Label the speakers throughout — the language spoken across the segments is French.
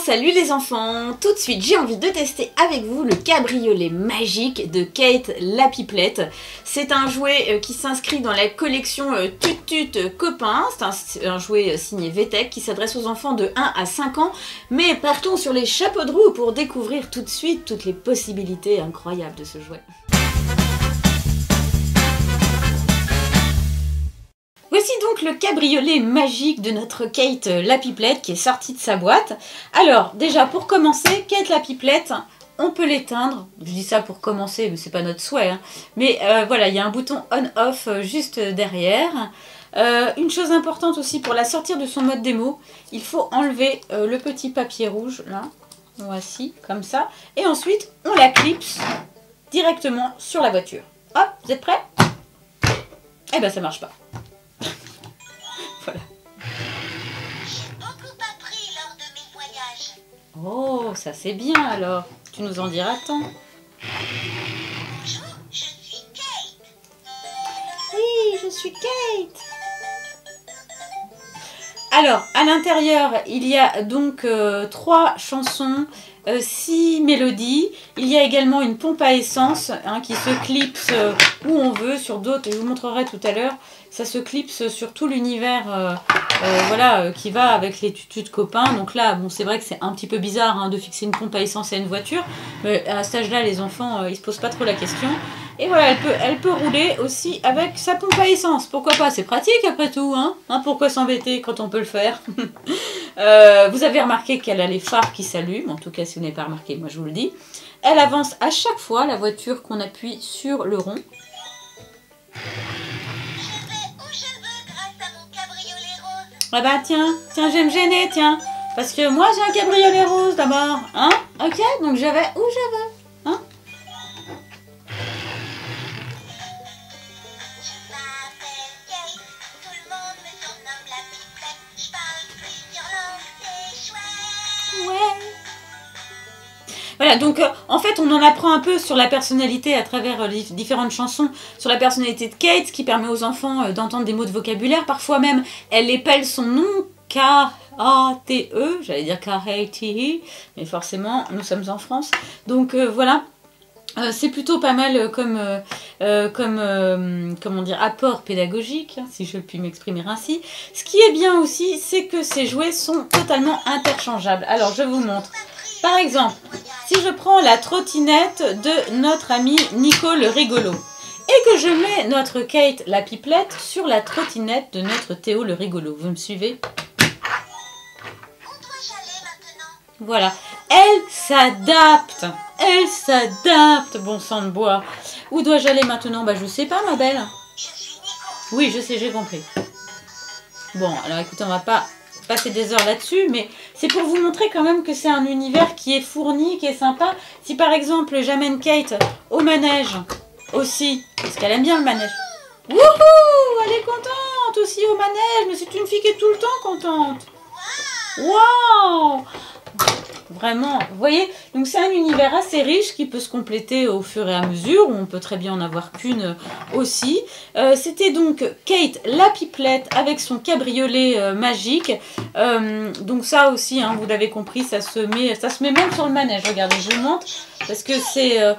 Speaker 1: salut les enfants! Tout de suite, j'ai envie de tester avec vous le cabriolet magique de Kate la Pipelette. C'est un jouet qui s'inscrit dans la collection Tut Tut Copain. C'est un jouet signé VTech qui s'adresse aux enfants de 1 à 5 ans. Mais partons sur les chapeaux de roue pour découvrir tout de suite toutes les possibilités incroyables de ce jouet. Voici donc le cabriolet magique de notre Kate la Pipelette qui est sorti de sa boîte. Alors déjà pour commencer, Kate la Pipelette, on peut l'éteindre. Je dis ça pour commencer, mais c'est pas notre souhait. Hein. Mais voilà, il y a un bouton on-off juste derrière. Une chose importante aussi, pour la sortir de son mode démo, il faut enlever le petit papier rouge là. Voici, comme ça. Et ensuite, on la clipse directement sur la voiture. Hop, vous êtes prêts? Eh ben ça marche pas. Voilà.
Speaker 2: J'ai beaucoup appris lors de mes voyages.
Speaker 1: Oh, ça c'est bien alors. Tu nous en diras tant.
Speaker 2: Bonjour, je suis Kate.
Speaker 1: Oui, je suis Kate. Alors, à l'intérieur, il y a donc 3 chansons, 6 mélodies. Il y a également une pompe à essence qui se clipse où on veut, sur d'autres, je vous montrerai tout à l'heure. Ça se clipse sur tout l'univers voilà, qui va avec les tutus de copains. Donc là, bon, c'est vrai que c'est un petit peu bizarre de fixer une pompe à essence à une voiture. Mais à cet âge-là, les enfants, ils se posent pas trop la question. Et voilà, elle peut rouler aussi avec sa pompe à essence. Pourquoi pas? C'est pratique après tout. Pourquoi s'embêter quand on peut le faire? Vous avez remarqué qu'elle a les phares qui s'allument. En tout cas, si vous n'avez pas remarqué, moi je vous le dis. Elle avance à chaque fois, la voiture, qu'on appuie sur le rond. Ah bah tiens, je vais me gêner, tiens. Parce que moi j'ai un cabriolet rose d'abord, ok, donc je vais où je veux,
Speaker 2: Je m'appelle Kate, tout le monde me surnomme la Pipelette. Je parle plusieurs langues, c'est chouette.
Speaker 1: Ouais. Voilà, donc en fait on en apprend un peu sur la personnalité à travers les différentes chansons, sur la personnalité de Kate, ce qui permet aux enfants d'entendre des mots de vocabulaire. Parfois même, elle épelle son nom, K-A-T-E, j'allais dire K-A-T-E, mais forcément, nous sommes en France. Donc voilà, c'est plutôt pas mal comme comment dire, apport pédagogique, si je puis m'exprimer ainsi. Ce qui est bien aussi, c'est que ces jouets sont totalement interchangeables. Alors je vous montre. Par exemple, si je prends la trottinette de notre ami Nico le rigolo et que je mets notre Kate la Pipelette sur la trottinette de notre Théo le rigolo, vous me suivez? Voilà, elle s'adapte, bon sang de bois. Où dois-je aller maintenant? Bah je sais pas ma belle. Oui, je sais, j'ai compris. Bon, alors écoutez, on va pas passer des heures là-dessus, mais c'est pour vous montrer quand même que c'est un univers qui est fourni, qui est sympa. Si par exemple j'amène Kate au manège aussi, parce qu'elle aime bien le manège. Wouhou, elle est contente aussi au manège, mais c'est une fille qui est tout le temps contente. Waouh! Vraiment, vous voyez, donc c'est un univers assez riche qui peut se compléter au fur et à mesure, ou on peut très bien en avoir qu'une aussi. C'était donc Kate la Pipelette avec son cabriolet magique. Donc ça aussi, vous l'avez compris, ça se met même sur le manège. Regardez, je vous montre, parce que je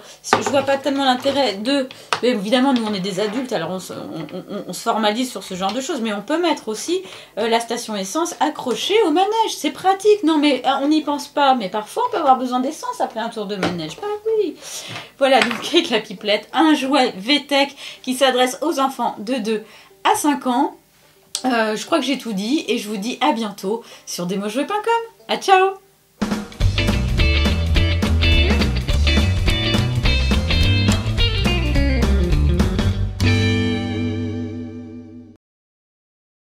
Speaker 1: vois pas tellement l'intérêt de... Mais évidemment, nous on est des adultes, alors on se formalise sur ce genre de choses, mais on peut mettre aussi la station essence accrochée au manège. C'est pratique, non mais on n'y pense pas, mais parfois on peut avoir besoin d'essence après un tour de manège. Bah oui. Voilà, donc Kate la Pipelette, un jouet VTech qui s'adresse aux enfants de 2 à 5 ans. Je crois que j'ai tout dit et je vous dis à bientôt sur demojouets.com. À ciao!